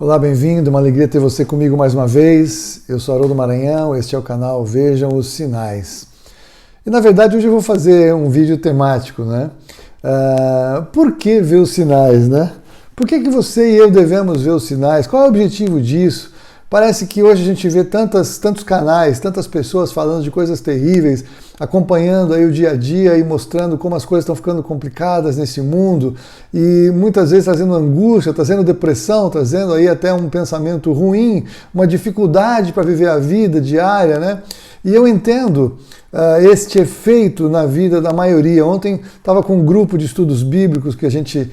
Olá, bem-vindo, uma alegria ter você comigo mais uma vez. Eu sou Haroldo Maranhão, este é o canal Vejam os Sinais. E na verdade hoje eu vou fazer um vídeo temático, né? Por que ver os sinais, né? Por que você e eu devemos ver os sinais? Qual é o objetivo disso? Parece que hoje a gente vê tantos canais, tantas pessoas falando de coisas terríveis, acompanhando aí o dia a dia e mostrando como as coisas estão ficando complicadas nesse mundo e muitas vezes trazendo angústia, trazendo depressão, trazendo aí até um pensamento ruim, uma dificuldade para viver a vida diária, né? E eu entendo este efeito na vida da maioria. Ontem estava com um grupo de estudos bíblicos que a gente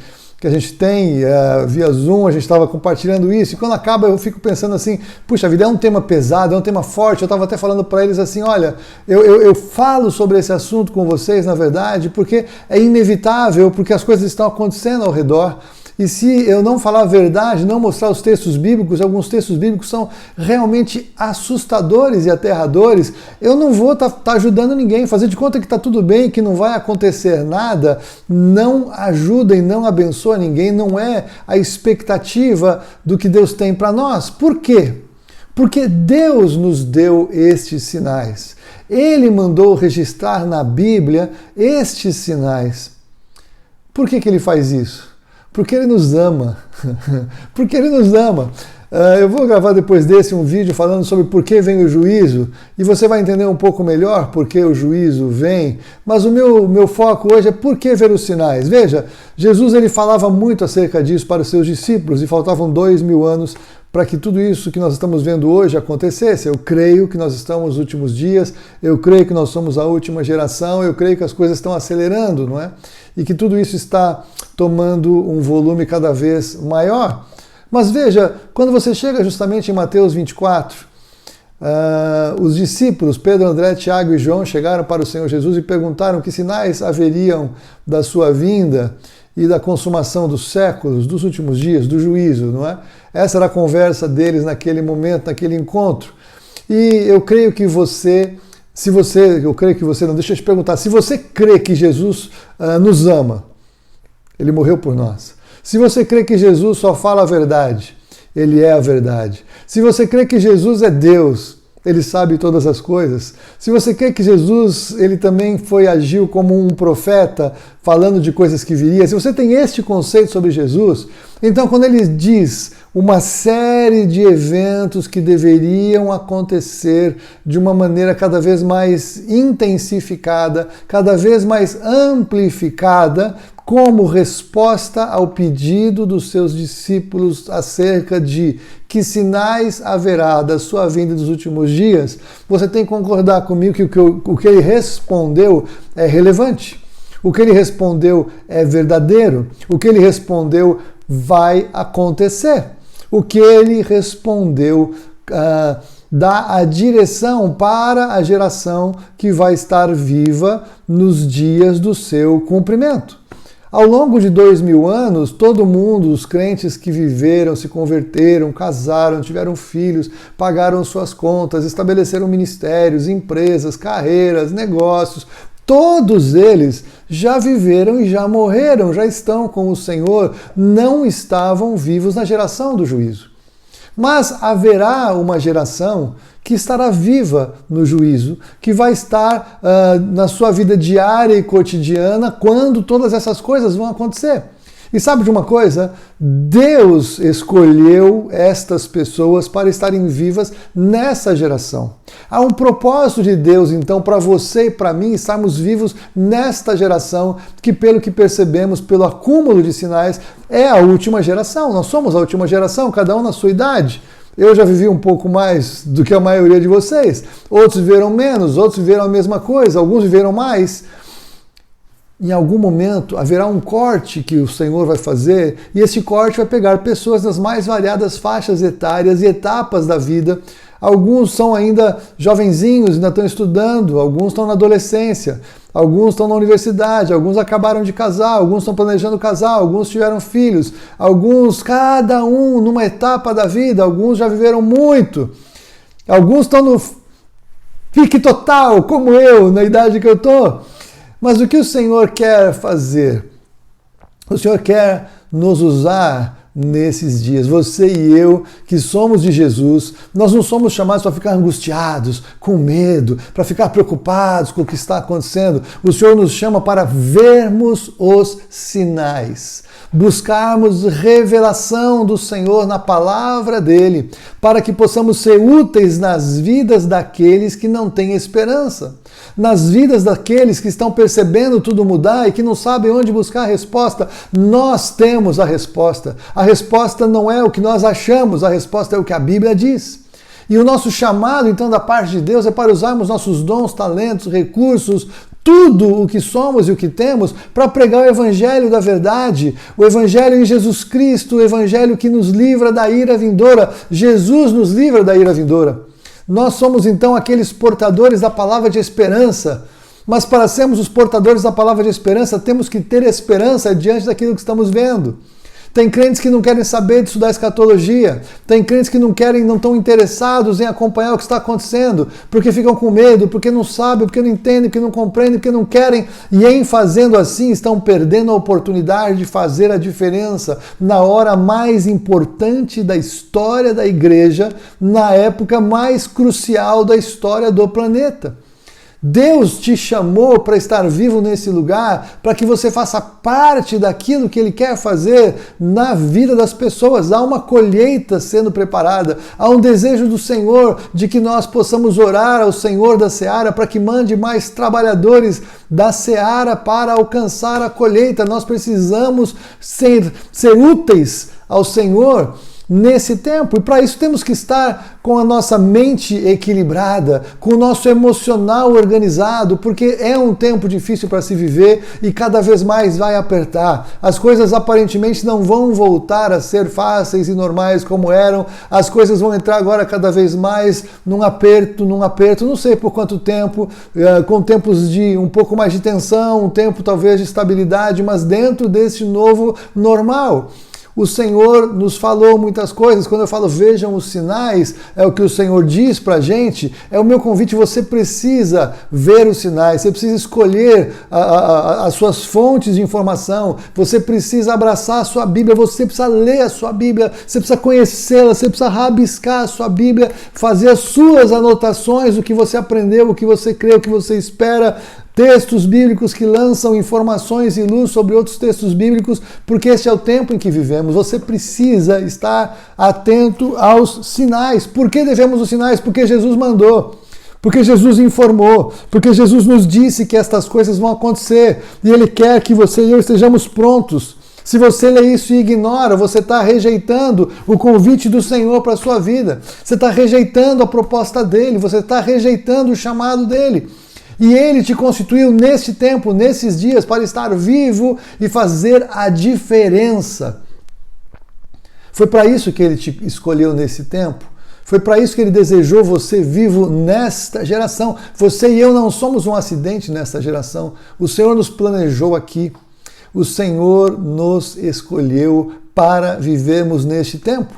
tem via Zoom, a gente estava compartilhando isso, e quando acaba eu fico pensando assim, puxa vida, é um tema pesado, é um tema forte. Eu estava até falando para eles assim, olha, eu falo sobre esse assunto com vocês, na verdade, porque é inevitável, porque as coisas estão acontecendo ao redor. E se eu não falar a verdade, não mostrar os textos bíblicos, alguns textos bíblicos são realmente assustadores e aterradores, eu não vou estar ajudando ninguém. Fazer de conta que está tudo bem, que não vai acontecer nada, não ajuda e não abençoa ninguém, não é a expectativa do que Deus tem para nós. Por quê? Porque Deus nos deu estes sinais. Ele mandou registrar na Bíblia estes sinais. Por que Ele faz isso? Porque Ele nos ama. Porque Ele nos ama. Eu vou gravar depois desse um vídeo falando sobre por que vem o juízo, e você vai entender um pouco melhor por que o juízo vem, mas o meu foco hoje é por que ver os sinais. Veja, Jesus ele falava muito acerca disso para os seus discípulos, e faltavam 2000 anos para que tudo isso que nós estamos vendo hoje acontecesse. Eu creio que nós estamos nos últimos dias, eu creio que nós somos a última geração, eu creio que as coisas estão acelerando, não é? E que tudo isso está tomando um volume cada vez maior. Mas veja, quando você chega justamente em Mateus 24, os discípulos, Pedro, André, Tiago e João, chegaram para o Senhor Jesus e perguntaram que sinais haveriam da sua vinda e da consumação dos séculos, dos últimos dias, do juízo, não é? Essa era a conversa deles naquele momento, naquele encontro. E eu creio que deixa eu te perguntar, se você crê que Jesus nos ama, Ele morreu por nós. Se você crê que Jesus só fala a verdade, Ele é a verdade. Se você crê que Jesus é Deus, Ele sabe todas as coisas. Se você crê que Jesus, Ele também agiu como um profeta, falando de coisas que viriam, se você tem este conceito sobre Jesus, então quando Ele diz uma série de eventos que deveriam acontecer de uma maneira cada vez mais intensificada, cada vez mais amplificada, como resposta ao pedido dos seus discípulos acerca de que sinais haverá da sua vinda dos últimos dias, você tem que concordar comigo que o que ele respondeu é relevante. O que ele respondeu é verdadeiro. O que ele respondeu vai acontecer. O que ele respondeu dá a direção para a geração que vai estar viva nos dias do seu cumprimento. Ao longo de 2000 anos, todo mundo, os crentes que viveram, se converteram, casaram, tiveram filhos, pagaram suas contas, estabeleceram ministérios, empresas, carreiras, negócios, todos eles já viveram e já morreram, já estão com o Senhor, não estavam vivos na geração do juízo. Mas haverá uma geração que estará viva no juízo, que vai estar na sua vida diária e cotidiana quando todas essas coisas vão acontecer. E sabe de uma coisa? Deus escolheu estas pessoas para estarem vivas nessa geração. Há um propósito de Deus, então, para você e para mim estarmos vivos nesta geração, que pelo que percebemos, pelo acúmulo de sinais, é a última geração. Nós somos a última geração, cada um na sua idade. Eu já vivi um pouco mais do que a maioria de vocês. Outros viveram menos, outros viveram a mesma coisa, alguns viveram mais. Em algum momento haverá um corte que o Senhor vai fazer, e esse corte vai pegar pessoas nas mais variadas faixas etárias e etapas da vida. Alguns são ainda jovenzinhos, ainda estão estudando, alguns estão na adolescência, alguns estão na universidade, alguns acabaram de casar, alguns estão planejando casar, alguns tiveram filhos, alguns, cada um numa etapa da vida, alguns já viveram muito, alguns estão no pique total, como eu, na idade que eu estou. Mas o que o Senhor quer fazer? O Senhor quer nos usar nesses dias. Você e eu, que somos de Jesus, nós não somos chamados para ficar angustiados, com medo, para ficar preocupados com o que está acontecendo. O Senhor nos chama para vermos os sinais, buscarmos revelação do Senhor na palavra dele, para que possamos ser úteis nas vidas daqueles que não têm esperança, nas vidas daqueles que estão percebendo tudo mudar e que não sabem onde buscar a resposta. Nós temos a resposta. A resposta não é o que nós achamos, a resposta é o que a Bíblia diz. E o nosso chamado, então, da parte de Deus é para usarmos nossos dons, talentos, recursos, tudo o que somos e o que temos para pregar o Evangelho da verdade, o Evangelho em Jesus Cristo, o Evangelho que nos livra da ira vindoura. Jesus nos livra da ira vindoura. Nós somos então aqueles portadores da palavra de esperança, mas para sermos os portadores da palavra de esperança, temos que ter esperança diante daquilo que estamos vendo. Tem crentes que não querem saber de estudar escatologia. Tem crentes que não estão interessados em acompanhar o que está acontecendo, porque ficam com medo, porque não sabem, porque não entendem, porque não compreendem, porque não querem. E em fazendo assim, estão perdendo a oportunidade de fazer a diferença na hora mais importante da história da igreja, na época mais crucial da história do planeta. Deus te chamou para estar vivo nesse lugar, para que você faça parte daquilo que Ele quer fazer na vida das pessoas. Há uma colheita sendo preparada, há um desejo do Senhor de que nós possamos orar ao Senhor da seara para que mande mais trabalhadores da seara para alcançar a colheita. Nós precisamos ser úteis ao Senhor nesse tempo, e para isso temos que estar com a nossa mente equilibrada, com o nosso emocional organizado, porque é um tempo difícil para se viver e cada vez mais vai apertar. As coisas aparentemente não vão voltar a ser fáceis e normais como eram, as coisas vão entrar agora cada vez mais num aperto, não sei por quanto tempo, com tempos de um pouco mais de tensão, um tempo talvez de estabilidade, mas dentro desse novo normal. O Senhor nos falou muitas coisas. Quando eu falo vejam os sinais, é o que o Senhor diz para a gente, é o meu convite. Você precisa ver os sinais, você precisa escolher as suas fontes de informação, você precisa abraçar a sua Bíblia, você precisa ler a sua Bíblia, você precisa conhecê-la, você precisa rabiscar a sua Bíblia, fazer as suas anotações, o que você aprendeu, o que você crê, o que você espera. Textos bíblicos que lançam informações e luz sobre outros textos bíblicos, porque este é o tempo em que vivemos. Você precisa estar atento aos sinais. Por que devemos os sinais? Porque Jesus mandou, porque Jesus informou, porque Jesus nos disse que estas coisas vão acontecer e Ele quer que você e eu estejamos prontos. Se você lê isso e ignora, você está rejeitando o convite do Senhor para a sua vida. Você está rejeitando a proposta dEle, você está rejeitando o chamado dEle. E Ele te constituiu neste tempo, nesses dias, para estar vivo e fazer a diferença. Foi para isso que Ele te escolheu nesse tempo. Foi para isso que Ele desejou você vivo nesta geração. Você e eu não somos um acidente nesta geração. O Senhor nos planejou aqui. O Senhor nos escolheu para vivermos neste tempo.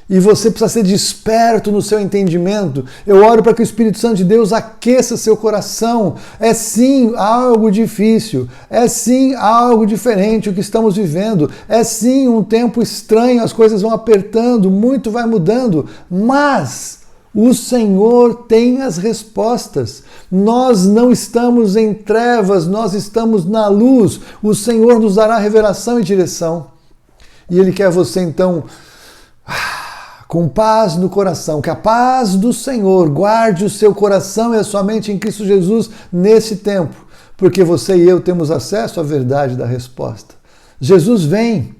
E você precisa ser desperto no seu entendimento. Eu oro para que o Espírito Santo de Deus aqueça seu coração. É sim algo difícil, é sim algo diferente o que estamos vivendo, é sim um tempo estranho, as coisas vão apertando, muito vai mudando, mas o Senhor tem as respostas. Nós não estamos em trevas, nós estamos na luz. O Senhor nos dará revelação e direção. E Ele quer você então com paz no coração, que a paz do Senhor guarde o seu coração e a sua mente em Cristo Jesus nesse tempo, porque você e eu temos acesso à verdade da resposta. Jesus vem,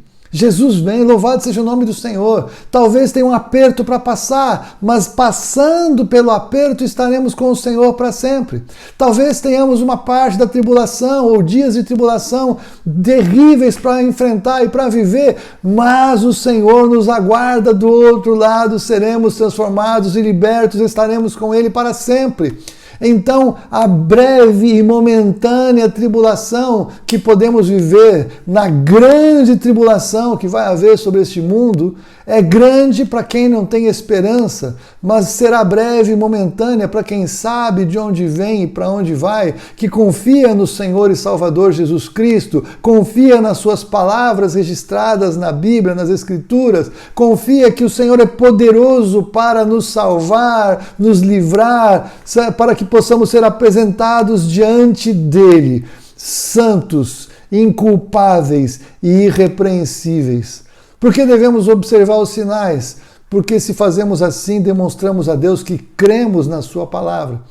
louvado seja o nome do Senhor. Talvez tenha um aperto para passar, mas passando pelo aperto estaremos com o Senhor para sempre. Talvez tenhamos uma parte da tribulação ou dias de tribulação terríveis para enfrentar e para viver, mas o Senhor nos aguarda do outro lado, seremos transformados e libertos, estaremos com Ele para sempre. Então, a breve e momentânea tribulação que podemos viver, na grande tribulação que vai haver sobre este mundo, é grande para quem não tem esperança, mas será breve e momentânea para quem sabe de onde vem e para onde vai, que confia no Senhor e Salvador Jesus Cristo, confia nas suas palavras registradas na Bíblia, nas Escrituras, confia que o Senhor é poderoso para nos salvar, nos livrar, para que possamos ser apresentados diante dele, santos, inculpáveis e irrepreensíveis. Por que devemos observar os sinais? Porque se fazemos assim, demonstramos a Deus que cremos na sua palavra.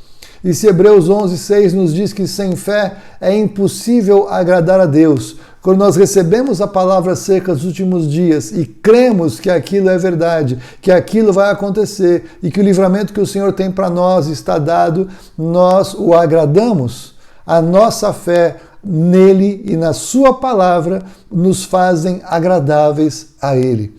E se Hebreus 11:6 nos diz que sem fé é impossível agradar a Deus, quando nós recebemos a palavra acerca dos últimos dias e cremos que aquilo é verdade, que aquilo vai acontecer e que o livramento que o Senhor tem para nós está dado, nós o agradamos. A nossa fé nele e na sua palavra nos fazem agradáveis a ele.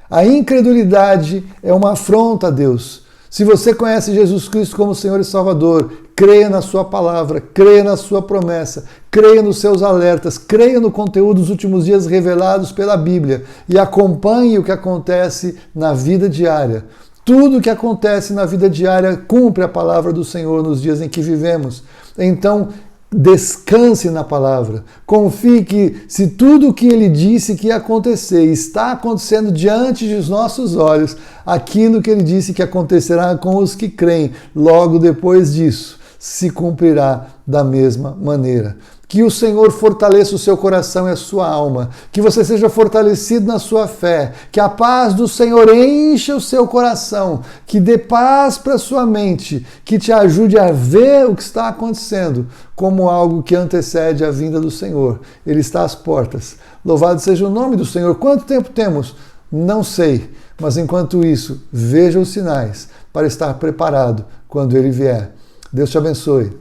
A incredulidade é uma afronta a Deus. Se você conhece Jesus Cristo como Senhor e Salvador, creia na sua palavra, creia na sua promessa, creia nos seus alertas, creia no conteúdo dos últimos dias revelados pela Bíblia e acompanhe o que acontece na vida diária. Tudo o que acontece na vida diária cumpre a palavra do Senhor nos dias em que vivemos. Então, descanse na palavra. Confie que se tudo o que ele disse que ia acontecer está acontecendo diante dos nossos olhos, aquilo que ele disse que acontecerá com os que creem, logo depois disso, se cumprirá da mesma maneira. Que o Senhor fortaleça o seu coração e a sua alma, que você seja fortalecido na sua fé, que a paz do Senhor encha o seu coração, que dê paz para a sua mente, que te ajude a ver o que está acontecendo como algo que antecede a vinda do Senhor. Ele está às portas. Louvado seja o nome do Senhor. Quanto tempo temos? Não sei, mas enquanto isso, veja os sinais para estar preparado quando ele vier. Deus te abençoe.